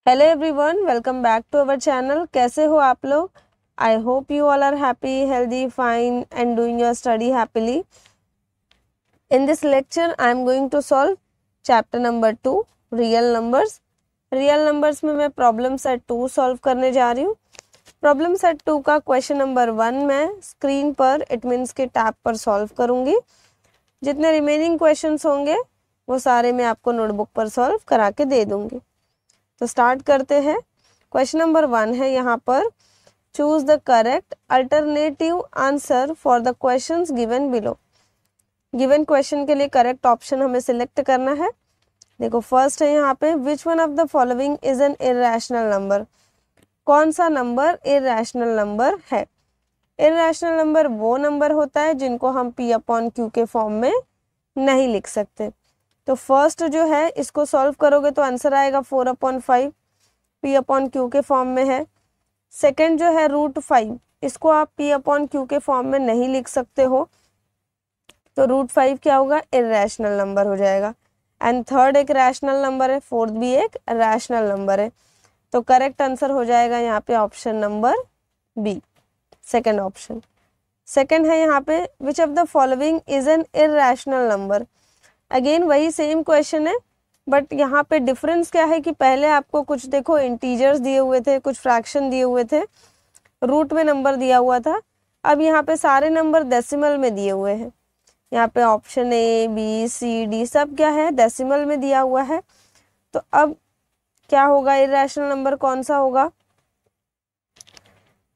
Hello everyone, welcome back to our channel. कैसे हो आप लोग? I hope you all are happy, healthy, fine and doing your study happily. In this lecture I am going to solve chapter number 2, real numbers. Real numbers में मैं problem set 2 solve करने जा रही हूँ। प्रॉब्लम सेट 2 का question number 1 मैं screen पर, it means के टैब पर सॉल्व करूँगी। जितने रिमेनिंग क्वेश्चंस होंगे वो सारे मैं आपको नोटबुक पर सॉल्व करा के दे दूँगी। तो स्टार्ट करते हैं। क्वेश्चन नंबर 1 है यहाँ पर, choose the correct alternative answer for the questions given below. Given question के लिए करेक्ट ऑप्शन हमें सिलेक्ट करना है। देखो फर्स्ट है यहाँ पे, which one of the following is an irrational number. कौन सा नंबर इर्रेशनल नंबर है? इर्रेशनल नंबर वो नंबर होता है जिनको हम p अपॉन क्यू के फॉर्म में नहीं लिख सकते। तो फर्स्ट जो है इसको सॉल्व करोगे तो आंसर आएगा 4/5, p अपॉन क्यू के फॉर्म में है। सेकंड जो है √5, इसको आप p अपॉन क्यू के फॉर्म में नहीं लिख सकते हो, तो √5 क्या होगा? इर्रेशनल नंबर हो जाएगा। एंड थर्ड एक रैशनल नंबर है, फोर्थ भी एक रैशनल नंबर है। तो करेक्ट आंसर हो जाएगा यहाँ पे option number B, second option. Second है यहाँ पे, which of the following is an irrational number. Again वही सेम क्वेश्चन है, बट यहाँ पे डिफरेंस क्या है कि पहले आपको कुछ देखो इंटीजर्स दिए हुए थे, कुछ फ्रैक्शन दिए हुए थे, रूट में नंबर दिया हुआ था। अब यहाँ पे सारे नंबर डेसिमल में दिए हुए हैं। यहाँ पे option A B C D सब क्या है? डेसिमल में दिया हुआ है। तो अब क्या होगा? इर्रेशनल नंबर कौन सा होगा?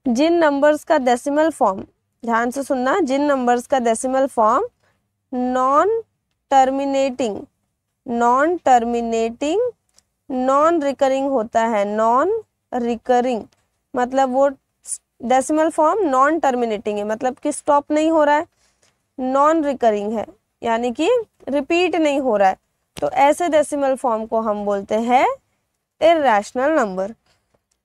जिन नंबर्स का डेसिमल फॉर्म, ध्यान से सुनना, जिन नंबर्स का decimal form non terminating, non recurring होता है। नॉन रिकरिंग मतलब वो डेसिमल फॉर्म नॉन टर्मिनेटिंग है, मतलब कि स्टॉप नहीं हो रहा है, नॉन रिकरिंग है, यानी कि रिपीट नहीं हो रहा है। तो ऐसे डेसिमल फॉर्म को हम बोलते हैं इर्रेशनल नंबर।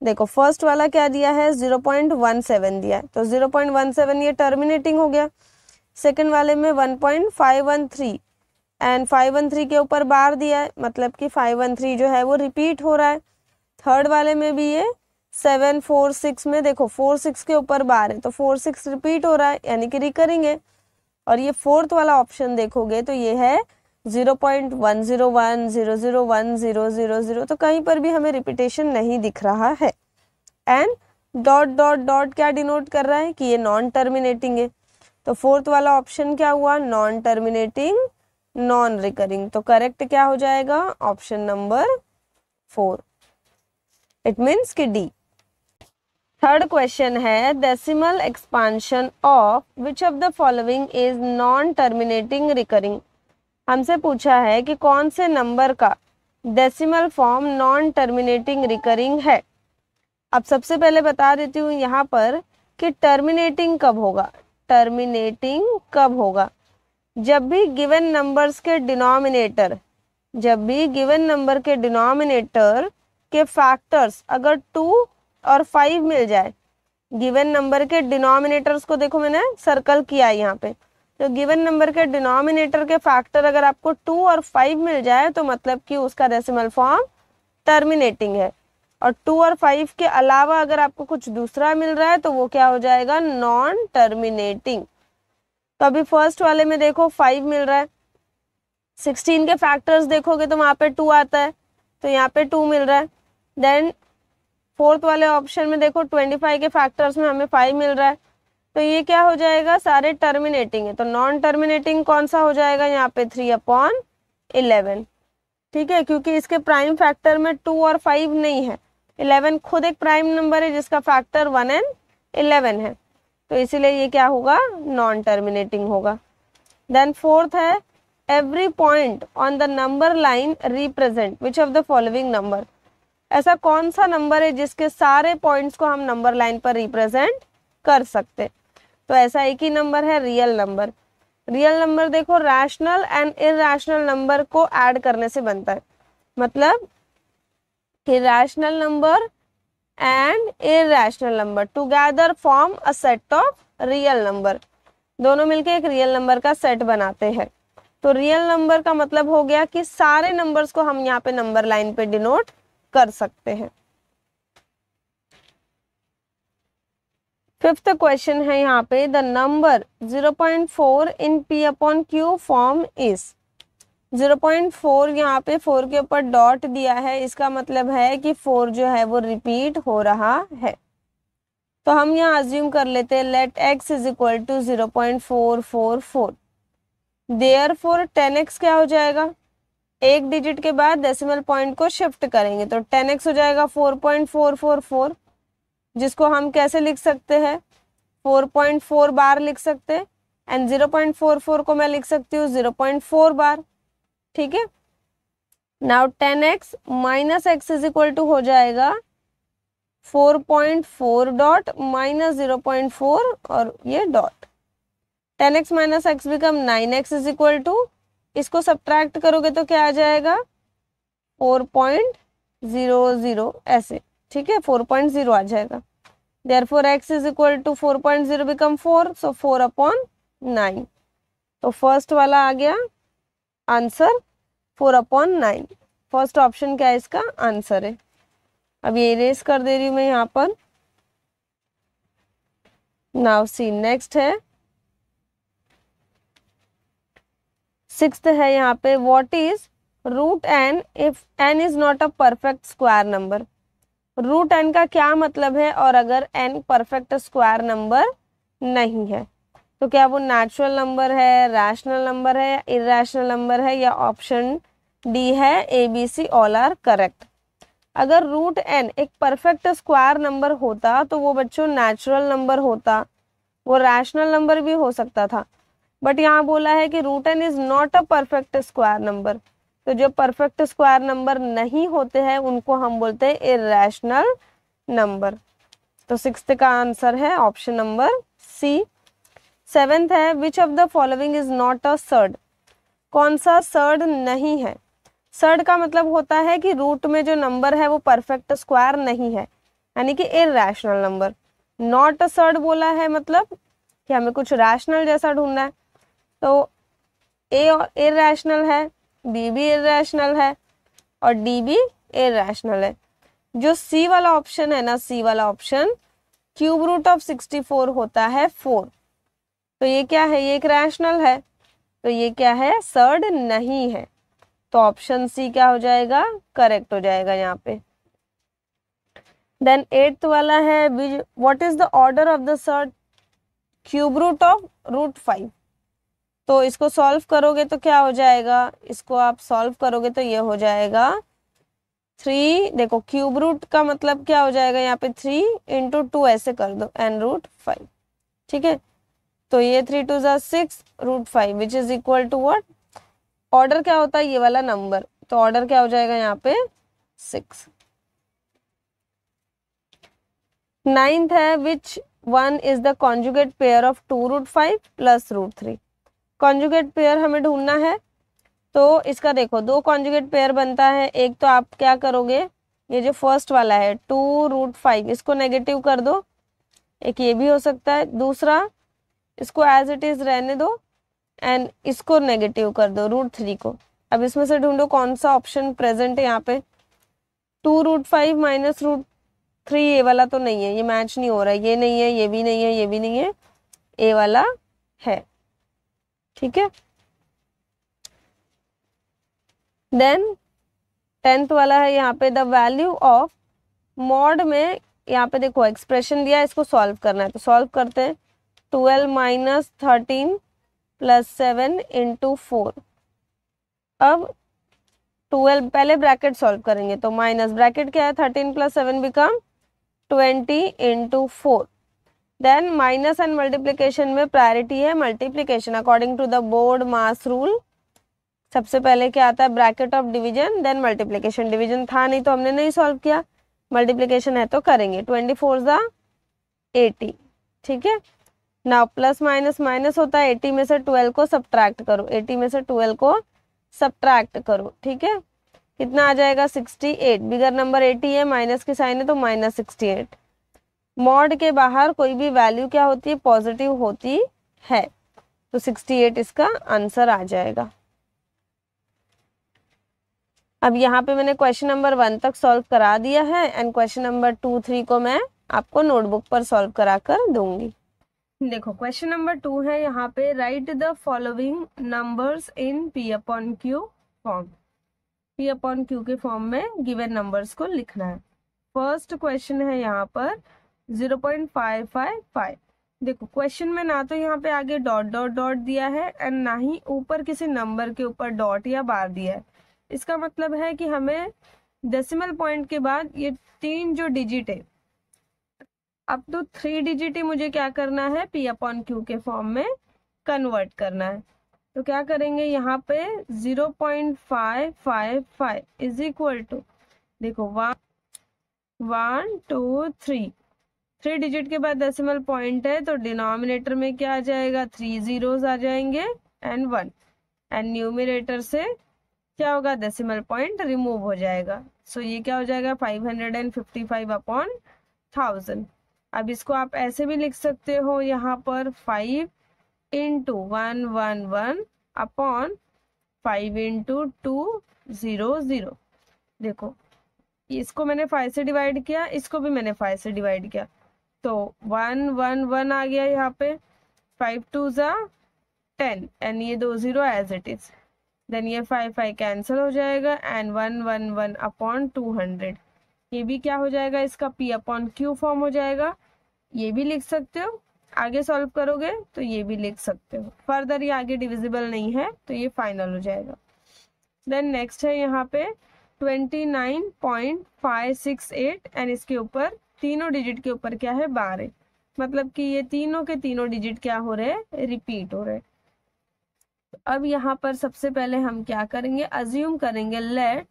देखो फर्स्ट वाला क्या दिया है? 0.17 दिया है, तो 0.17 ये टर्मिनेटिंग हो गया। सेकंड वाले में 1.513 एंड 513 के ऊपर बार दिया है, मतलब कि 513 जो है वो रिपीट हो रहा है। थर्ड वाले में भी ये 746 में देखो 46 के ऊपर बार है, तो 46 रिपीट हो रहा है, यानी कि रिकरिंग है। और ये फोर्थ वाला ऑप्शन देखोगे तो ये है 0.101, 001, 000, तो कहीं पर भी हमें रिपीटेशन नहीं दिख रहा है। एंड डॉट डॉट डॉट क्या डिनोट कर रहा है? कि ये नॉन टर्मिनेटिंग है। तो फोर्थ वाला ऑप्शन क्या हुआ? Non terminating, non recurring. तो करेक्ट क्या हो जाएगा? ऑप्शन नंबर 4, इट मीन्स कि डी। थर्ड क्वेश्चन है, decimal expansion of which of the following is non terminating recurring. हमसे पूछा है कि कौन से नंबर का decimal form non terminating recurring है। अब सबसे पहले बता देती हूँ यहाँ पर कि टर्मिनेटिंग कब होगा। टर्मिनेटिंग कब होगा? जब भी गिवन नंबर्स के डिनोमिनेटर, जब भी गिवन नंबर के डिनोमिनेटर के फैक्टर्स अगर 2 और 5 मिल जाए, गिवन नंबर के डिनोमिनेटर्स को देखो मैंने सर्कल किया है यहाँ पे, तो गिवन नंबर के डिनोमिनेटर के फैक्टर अगर आपको 2 और 5 मिल जाए तो मतलब कि उसका डेसिमल फॉर्म टर्मिनेटिंग है। और 2 और 5 के अलावा अगर आपको कुछ दूसरा मिल रहा है तो वो क्या हो जाएगा? Non terminating. तो अभी फर्स्ट वाले में देखो 5 मिल रहा है, 16 के फैक्टर्स देखोगे तो वहां पे 2 आता है, तो यहाँ पे 2 मिल रहा है। देन फोर्थ वाले ऑप्शन में देखो 25 के फैक्टर्स में हमें 5 मिल रहा है, तो ये क्या हो जाएगा? सारे टर्मिनेटिंग है। तो नॉन टर्मिनेटिंग कौन सा हो जाएगा यहाँ पे? 3/11। ठीक है, क्योंकि इसके प्राइम फैक्टर में 2 और 5 नहीं है, 11 खुद एक प्राइम नंबर है जिसका फैक्टर 1 एंड 11 है, तो इसीलिए ये क्या होगा? नॉन टर्मिनेटिंग होगा। देन फोर्थ है, every point on the number line represent which of the following number. ऐसा कौन सा नंबर है जिसके सारे पॉइंट्स को हम नंबर लाइन पर रिप्रेजेंट कर सकते? तो ऐसा एक ही नंबर है, रियल नंबर। रियल नंबर देखो रैशनल एंड इरैशनल नंबर को ऐड करने से बनता है, मतलब कि rational number and irrational number together form a set of real number, दोनों मिलके एक रियल नंबर का सेट बनाते हैं। तो रियल नंबर का मतलब हो गया कि सारे नंबर्स को हम यहाँ पे नंबर लाइन पे डिनोट कर सकते हैं। फिफ्थ क्वेश्चन है यहाँ पे, the number 0.4 in P upon Q form is. 0.4 यहाँ पे 4 के ऊपर डॉट दिया है, इसका मतलब है कि 4 जो है वो रिपीट हो रहा है। तो हम यहाँ अज्यूम कर लेते हैं let x is equal to 0.444। Therefore 10x क्या हो जाएगा, एक डिजिट के बाद डेसिमल पॉइंट को शिफ्ट करेंगे तो 10x हो जाएगा 4.444, जिसको हम कैसे लिख सकते हैं, 4.4 बार लिख सकते हैं, एंड 0.44 को मैं लिख सकती हूँ 0.4 बार। ठीक है, now 10x minus x is equal to हो जाएगा 4.4 डॉट माइनस 0.4 और ये dot, 10x minus x become 9x is equal to, इसको सब्ट्रैक्ट करोगे तो क्या आ जाएगा 4.00 ऐसे। ठीक है, 4.0 आ जाएगा। Therefore x is equal to 4.0 become 4, so 4 upon 9। तो फर्स्ट वाला आ गया आंसर 4 upon 9। फर्स्ट ऑप्शन क्या है इसका आंसर है। अब ये इरेज कर दे रही हूँ मैं यहाँ पर। नाउ सी नेक्स्ट है, सिक्स्थ है यहाँ पे, what is root n if n is not a perfect square number. Root n का क्या मतलब है, और अगर एन परफेक्ट स्क्वायर नंबर नहीं है तो क्या वो नेचुरल नंबर है, रैशनल नंबर है या इरेशनल नंबर है, या ऑप्शन डी है A B C all are correct. अगर रूट एन एक परफेक्ट स्क्वायर नंबर होता तो वो बच्चों नेचुरल नंबर होता, वो रैशनल नंबर भी हो सकता था, बट यहाँ बोला है कि root n is not a perfect square number. तो जो परफेक्ट स्क्वायर नंबर नहीं होते हैं उनको हम बोलते हैं इरेशनल नंबर। तो सिक्स्थ का आंसर है ऑप्शन नंबर सी। सेवेंथ है, विच of the following is not a surd. कौन सा सर्ड नहीं है। सर्ड का मतलब होता है कि रूट में जो नंबर है वो परफेक्ट स्क्वायर नहीं है, यानी कि irrational number. Not a surd बोला है मतलब कि हमें कुछ रैशनल जैसा ढूंढना है, तो ए इरेशनल है, बी भी इरेशनल है और डी भी इरेशनल है। जो सी वाला ऑप्शन है ना, सी वाला ऑप्शन क्यूब रूट ऑफ 64 होता है 4। तो ये क्या है, ये एक रैशनल है, तो ये क्या है, सर्ड नहीं है। तो ऑप्शन सी क्या हो जाएगा, करेक्ट हो जाएगा यहाँ पे। देन एट्थ वाला है, what is the order of the surd cube root of root 5। तो इसको सॉल्व करोगे तो क्या हो जाएगा, इसको आप सॉल्व करोगे तो ये हो जाएगा 3, देखो क्यूब रूट का मतलब क्या हो जाएगा यहाँ पे 3 इंटू 2 ऐसे कर दो एन रूट 5। ठीक है, तो ये 3 2 6 root 5 which is equal to what, order क्या होता है ये वाला नंबर, तो ऑर्डर क्या हो जाएगा यहाँ पे 6। नाइन्थ है, which one is the conjugate pair of 2 root 5 plus root 3। Conjugate pair हमें ढूंढना है, तो इसका देखो दो कॉन्जुगेट पेयर बनता है। एक तो आप क्या करोगे, ये जो फर्स्ट वाला है 2 रूट 5 इसको नेगेटिव कर दो, एक ये भी हो सकता है। दूसरा इसको एज इट इज रहने दो एंड इसको नेगेटिव कर दो रूट 3 को। अब इसमें से ढूंढो कौन सा ऑप्शन प्रेजेंट है यहाँ पे। 2 रूट 5 माइनस रूट 3 ये वाला तो नहीं है, ये मैच नहीं हो रहा है, ये नहीं है, ये भी नहीं है, ये भी नहीं है, ए वाला है। ठीक है, देन 10th वाला है यहाँ पे, द वैल्यू ऑफ मॉड में, यहाँ पे देखो एक्सप्रेशन दिया है, इसको सॉल्व करना है, तो सॉल्व करते हैं। 12 माइनस 13 प्लस 7 इंटू 4। अब 12 पहले ब्रैकेट सॉल्व करेंगे, तो माइनस ब्रैकेट क्या है 13 plus 7 become 20 into 4। Then minus and multiplication में प्रायोरिटी है multiplication according to the BODMAS rule. सबसे पहले क्या आता है, bracket of division then multiplication. Division था नहीं तो हमने नहीं सॉल्व किया, मल्टीप्लीकेशन है तो करेंगे। 24 ज़ा 80। ठीक है, नाउ प्लस माइनस माइनस होता है, 80 में से 12 को सब्ट्रैक्ट करो, 80 में से 12 को सब्ट्रैक्ट करो। ठीक है, कितना आ जाएगा 68। बिगर नंबर 80 है, माइनस की साइन है तो माइनस 68। मॉड के बाहर कोई भी वैल्यू क्या होती है, पॉजिटिव होती है, तो 68 इसका आंसर आ जाएगा। अब यहाँ पे मैंने क्वेश्चन नंबर 1 तक सॉल्व करा दिया है एंड क्वेश्चन नंबर 2, 3 को मैं आपको नोटबुक पर सॉल्व करा कर दूंगी। देखो क्वेश्चन नंबर 2 है यहाँ पे, right the following numbers in P upon Q form. P upon Q के फॉर्म में गिवन नंबर्स को लिखना है। फर्स्ट क्वेश्चन है यहाँ पर 0.555। देखो क्वेश्चन में ना तो यहाँ पे आगे डॉट डॉट डॉट दिया है एंड ना ही ऊपर किसी नंबर के ऊपर डॉट या बार दिया है। इसका मतलब है कि हमें डेसिमल पॉइंट के बाद ये 3 जो डिजिट है अप टू 3 डिजिट ही मुझे क्या करना है, P अपॉन Q के फॉर्म में कन्वर्ट करना है। तो क्या करेंगे यहाँ पे 0.555 इज इक्वल टू, देखो 1 2 3 डिजिट के बाद डेसिमल पॉइंट है तो डिनोमिनेटर में क्या आ जाएगा, 3 जीरोस आ जाएंगे एंड 1 एंड न्यूमरेटर से क्या होगा, डेसिमल पॉइंट रिमूव हो जाएगा। सो ये क्या हो जाएगा 555 अपॉन 1000। अब इसको आप ऐसे भी लिख सकते हो यहाँ पर 5 इंटू 111 अपॉन 5 इंटू 200। देखो इसको मैंने 5 से डिवाइड किया, इसको भी मैंने 5 से डिवाइड किया तो 111 आ गया यहाँ पे, 5 2 ज़ा 10 एंड ये 2 0 एज इट इज। देन ये 5 कैंसिल हो जाएगा एंड 111 अपॉन 200। ये भी क्या हो जाएगा, इसका P अपॉन Q फॉर्म हो जाएगा। ये भी लिख सकते हो, आगे सॉल्व करोगे तो ये भी लिख सकते हो। फर्दर ये आगे डिविजिबल नहीं है तो ये फाइनल हो जाएगा। देन नेक्स्ट है यहाँ पे 29.568 एंड इसके ऊपर तीनों डिजिट के ऊपर क्या है, 12। मतलब कि ये तीनों के तीनों डिजिट क्या हो रहे हैं, रिपीट हो रहे हैं। अब यहाँ पर सबसे पहले हम क्या करेंगे, अज्यूम करेंगे let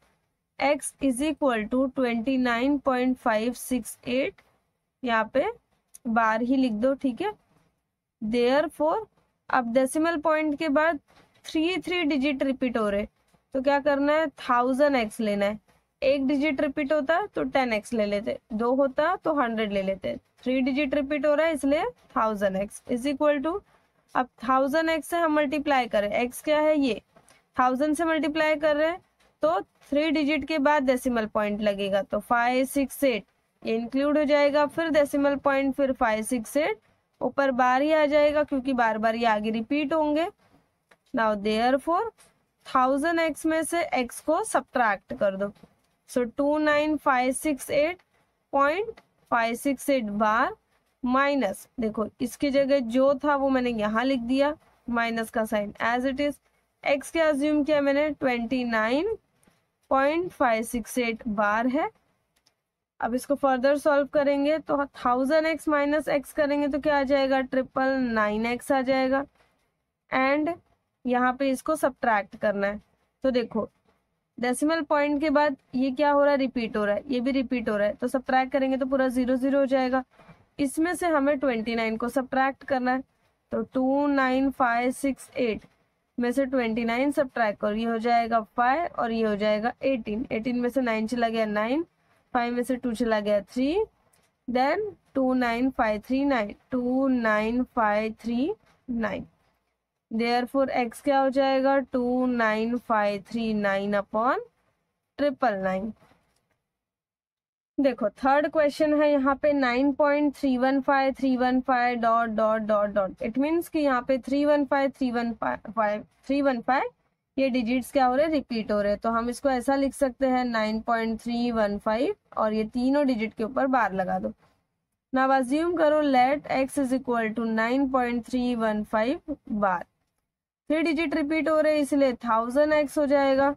x is equal to 29.568, यहाँ पे बार ही लिख दो, ठीक है। देयरफॉर अब डेसिमल पॉइंट के बाद 3 डिजिट रिपीट हो रहे तो क्या करना है, 1000x लेना है। एक डिजिट रिपीट होता तो 10x ले लेते, 2 होता तो 100 ले लेते। 3 डिजिट रिपीट हो रहा है इसलिए 1000x इज इक्वल टू, अब 1000x से हम मल्टीप्लाई करें, x क्या है ये 1000 से मल्टीप्लाई कर रहे हैं तो 3 डिजिट के बाद डेसिमल पॉइंट लगेगा तो 568 ये इंक्लूड हो जाएगा, फिर डेसिमल पॉइंट, फिर 568 ऊपर बार ही आ जाएगा क्योंकि बार बार ये आगे रिपीट होंगे। नाउ देयरफॉर 1000x में से x को सब्ट्रैक्ट कर दो। सो 29568.568 बार माइनस, देखो इसकी जगह जो था वो मैंने यहाँ लिख दिया, माइनस का sign as it is. x क्या अज्यूम किया मैंने, 29.568 बार है। अब इसको फर्दर सॉल्व करेंगे तो 1000x माइनस x करेंगे तो क्या आ जाएगा, 999x आ जाएगा एंड यहाँ पे इसको सब्ट्रैक्ट करना है। तो देखो डेसिमल पॉइंट के बाद ये क्या हो रहा है, रिपीट हो रहा है, ये भी रिपीट हो रहा है तो सब्ट्रैक्ट करेंगे तो पूरा 0 0 हो जाएगा। इसमें से हमें 29 को सब्ट्रैक्ट करना है तो 29568 में से 29 सब्ट्रैक्ट करो, ये हो जाएगा 5 और ये हो जाएगा 18। 18 में से 9 चला गया 9, 5 में से 2 चला गया 3, देन 29539 देयरफॉर x क्या हो जाएगा, 29539 अपॉन 999। देखो थर्ड क्वेश्चन है यहाँ पे 9.315 dot dot dot dot. It means कि यहाँ पे 315 ये डिजिट्स क्या हो रहे हैं, रिपीट हो रहे हैं। तो हम इसको ऐसा लिख सकते हैं 9.315 और ये तीनों डिजिट के ऊपर बार लगा दो। नाउ अज्यूम करो let x is equal to 9.315 bar. 3 digit repeat हो रहे हैं इसलिए 1000x हो जाएगा,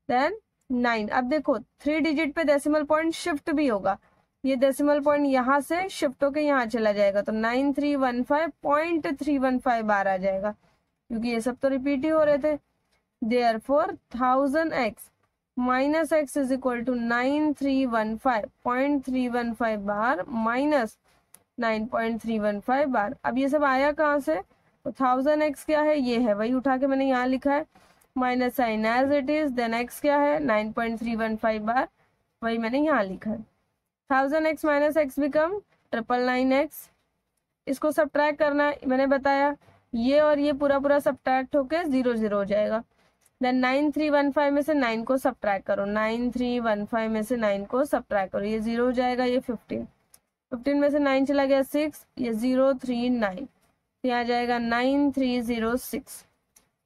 देन 9। अब देखो 3 डिजिट पे डेसिमल पॉइंट शिफ्ट भी होगा, ये डेसिमल पॉइंट यहाँ से शिफ्ट होके यहाँ चला जाएगा तो 9315.315 बार आ जाएगा क्योंकि ये सब तो रिपीट ही हो रहे थे। Therefore 1000x minus x is equal to 9315.315 bar minus 9.315 bar. अब ये सब आया कहाँ से, तो 1000x क्या है, ये है, वही उठा के मैंने यहाँ लिखा है, minus sign as it is. Then x क्या है 9.315 बार, वही मैंने यहाँ लिखा है। 1000x minus x become 999x। इसको सब्ट्रैक्ट करना है, मैंने बताया ये और ये पूरा पूरा सब्ट्रैक्ट होके 0 0 हो जाएगा। देन 9315 में से 9 को सब्ट्रैक्ट करो, 9315 में से 9 को सब्ट्रैक्ट करो, ये 0 हो जाएगा, ये 15 में से 9 चला गया 6, ये 039, यहाँ जाएगा 9306।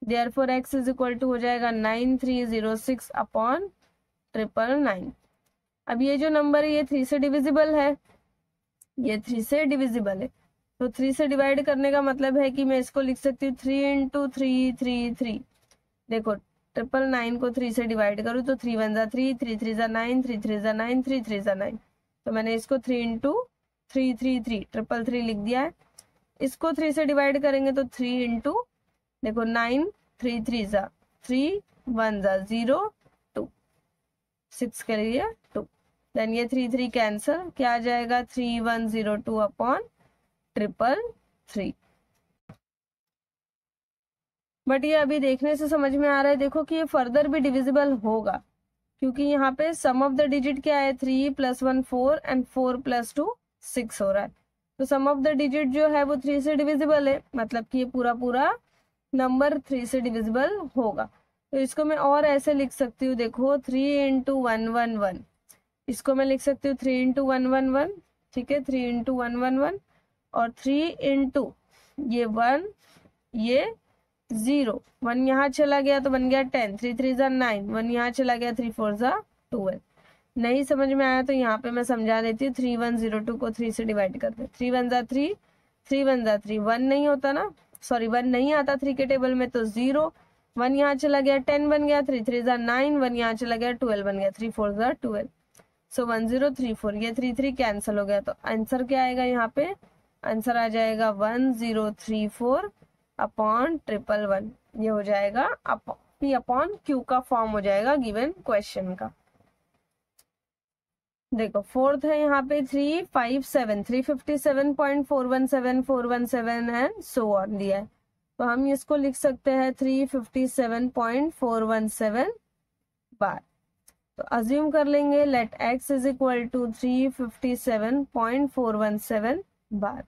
Therefore x is equal to हो जाएगा 9306 अपॉन 999। अब ये जो नंबर है ये 3 से डिविजिबल है, ये 3 से डिविजिबल है, तो 3 से डिवाइड करने का मतलब है कि मैं इसको लिख सकती हूँ 3 इंटू 333। देखो 999 को 3 से डिवाइड करूँ तो 3 1 जा 3, 3 3 जा 9, 3 3 जा 9, 3 3 जा 9, तो मैंने इसको 3 इंटू 333 333 लिख दिया है। इसको 3 से डिवाइड करेंगे तो 3 इंटू, देखो 9, 3 3 जा 3, 1 जा 0, 2, 6 के लिए 2, देन ये 3 3 कैंसल, क्या आ जाएगा 3102 अपॉन 333। बट ये अभी देखने से समझ में आ रहा है, देखो कि ये फर्दर भी डिविजिबल होगा, क्योंकि यहाँ पे सम ऑफ द डिजिट क्या है 3 + 1 4 एंड 4 + 2 6 हो रहा है, तो सम ऑफ द डिजिट जो है वो 3 से डिविजिबल है, मतलब कि ये पूरा नंबर 3 से डिविजिबल होगा। तो इसको मैं और ऐसे लिख सकती हूँ, देखो 3 इंटू 111, इसको मैं लिख सकती हूँ 3 इंटू 111, ठीक है, 3 इंटू 111, और 3 इंटू ये 1, ये 0, 1 यहाँ चला गया तो बन गया 10, 3 3 जा 9, 1 यहाँ चला गया 3 4 जा 12। नहीं समझ में आया तो यहाँ पे मैं समझा देती हूँ, 3102 को 3 से डिवाइड कर दे, 3 1 जा 3, 3 1 जा 3, 1 नहीं होता ना, सॉरी 1 नहीं आता 3 के टेबल में, तो 0, 1 यहाँ चला गया 10 बन गया, 3 3 जा 9, 1 यहाँ चला गया 12 बन गया, 3 4 जा 12, सो 1034, ये 3 3 कैंसिल हो गया, तो आंसर क्या आएगा यहाँ पे, आंसर आ जाएगा 1034 अपॉन 111, ये हो जाएगा P अपॉन Q का फॉर्म हो जाएगा गिवन क्वेश्चन का। देखो फोर्थ है यहाँ पे 357, 357.417 417 एंड सो ऑन दिया है, तो हम इसको लिख सकते हैं 357.417 बार। तो अज्यूम कर लेंगे let x is equal to 357.417 bar.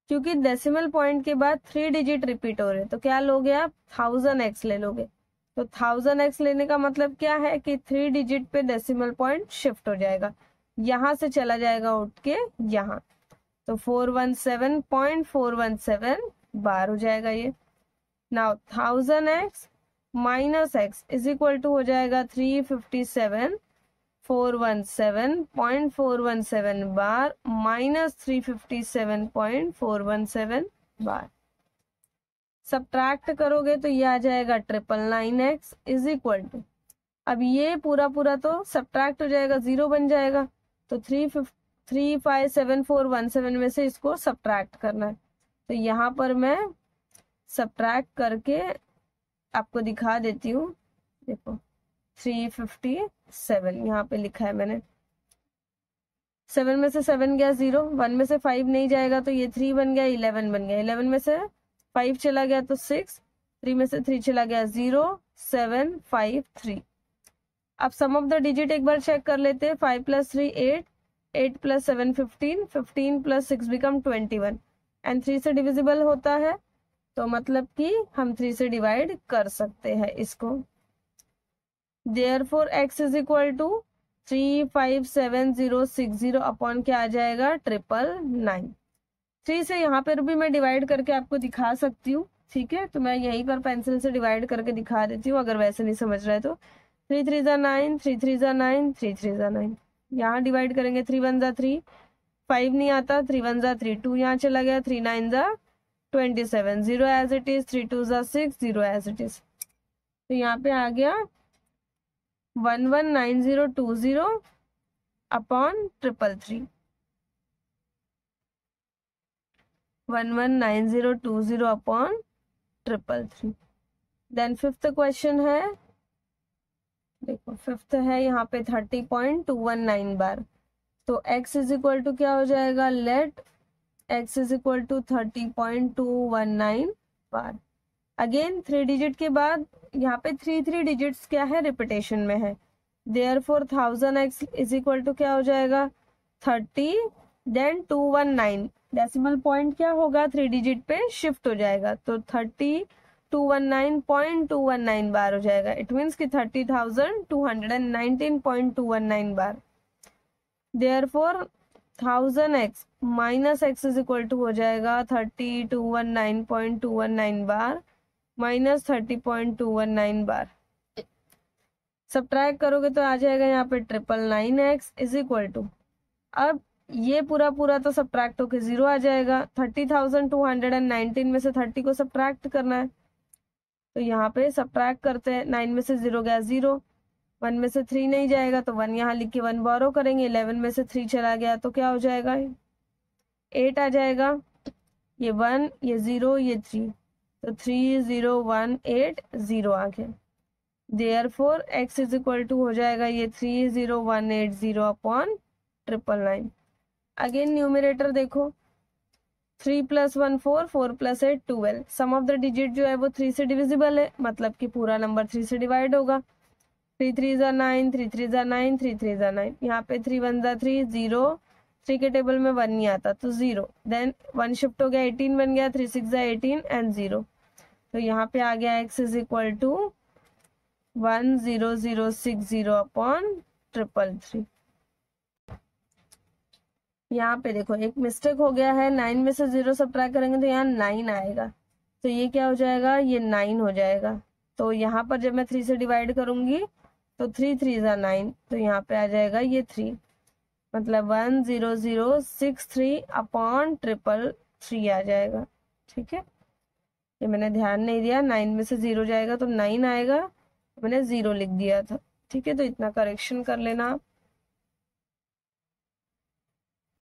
क्योंकि डेसिमल पॉइंट के बाद 3 डिजिट रिपीट हो रहे, तो क्या लोगे आप 1000x ले लोगे, तो 1000x लेने का मतलब क्या है कि 3 डिजिट पे डेसिमल पॉइंट शिफ्ट हो जाएगा, यहां से चला जाएगा उठ के यहाँ, तो 417.417 बार हो जाएगा ये। Now 1000x minus x is equal to हो जाएगा 357.417 बार माइनस 357.417 बार। सब्ट्रैक्ट करोगे तो ये आ जाएगा 999x इज इक्वल टू, अब ये पूरा तो सब्ट्रैक्ट हो जाएगा, 0 बन जाएगा, तो 357417 में से इसको सब्ट्रैक्ट करना है, तो यहाँ पर मैं सब्ट्रैक्ट करके आपको दिखा देती हूँ। देखो 357 यहाँ पे लिखा है मैंने, 7 में से 7 गया 0, 1 में से 5 नहीं जाएगा तो ये 3 बन गया, 11 बन गया, 11 में से 5 चला गया तो 6, 3 में से 3 चला गया 0 7 5 3। अब सम ऑफ द डिजिट एक बार चेक कर लेते हैं, 5 + 3 8, 8 + 7 15, 15 + 6 बिकम 21 एंड 3 से डिविजिबल होता है, तो मतलब कि हम 3 से डिवाइड कर सकते हैं इसको। Therefore x is equal to 357,060 upon क्या आ जाएगा 999। 3 से यहाँ पर भी मैं डिवाइड करके आपको दिखा सकती हूँ, ठीक है, तो मैं यहीं पर पेंसिल से डिवाइड करके दिखा देती हूँ, अगर वैसे नहीं समझ रहा है तो 3 3 जा 9, 3 3 जा 9, 3 3 जा 9, यहाँ डिवाइड करेंगे 3 1 जा 3, 5 नहीं आता, 3 1 जा 3, 2 यहाँ चला गया, 3 9 जा 27, 0 एज इट इज, 3 2 जा 6, 0 एज इट इज, तो यहाँ पे आ गया 119020 upon 333, 119020 upon 333। Then fifth question है, देखो फिफ्थ है यहाँ पे 30.219 बार, तो x इज इक्वल टू क्या हो जाएगा, let x is equal to 30.219 bar. Again 3 digit के बाद यहाँ पे 3 डिजिट्स क्या है रिपीटेशन में है, therefore 1000x is equal to क्या हो जाएगा 30 देन 219, डेसिमल पॉइंट क्या होगा 3 डिजिट पे शिफ्ट हो जाएगा, तो 30 219.219 बार हो जाएगा। इट मीन्स कि 30,219.219 बार। Therefore 1000x minus x is equal to हो जाएगा 30,219.219 बार माइनस 30.219 बार। सब्ट्रैक्ट करोगे तो आ जाएगा यहाँ पे 999x इज इक्वल टू, अब ये पूरा पूरा तो सब्ट्रैक्ट होके 0 आ जाएगा। 30,219 में से 30 को सब्ट्रैक्ट करना है, तो यहाँ पे सब्ट्रैक्ट करते हैं। 9 में से 0 गया 0, 1 में से 3 नहीं जाएगा तो 1 यहाँ लिख के 1 बोरो करेंगे। 11 में से 3 चला गया तो क्या हो जाएगा, 8 आ जाएगा। ये 1, ये 0, ये 3, तो 3018 0 आ गया। Therefore x is equal to हो जाएगा ये 3018 अपॉन 999। अगेन न्यूमरेटर देखो, 3 + 1 4, 4 + 8 12। सम ऑफ द डिजिट जो है वो 3 से डिविजिबल है, मतलब कि पूरा नंबर 3 से डिवाइड होगा। 3 3 ज़ा 9, 3 3 ज़ा 9, 3 3 ज़ा 9। यहाँ पे 3 1 ज़ा 3 0, 3 के टेबल में 1 नहीं आता तो 0। देन 1 शिफ्ट हो गया 18 बन गया, 3 6 ज़ा 18 एंड 0। तो यहाँ पे आ गया x is equal to 10060 upon 333। यहाँ पे देखो एक मिस्टेक हो गया है, 9 में से 0 सब्ट्रैक्ट करेंगे तो यहाँ 9 आएगा, तो ये क्या हो जाएगा, ये 9 हो जाएगा। तो यहाँ पर जब मैं 3 से डिवाइड करूंगी तो 3 3 ज़ा 9, तो यहाँ पे आ जाएगा ये 3, मतलब 10063 अपॉन 333 आ जाएगा। ठीक है, ये मैंने ध्यान नहीं दिया, 9 में से 0 जाएगा तो 9 आएगा, मैंने 0 लिख दिया था। ठीक है, तो इतना करेक्शन कर लेना आप।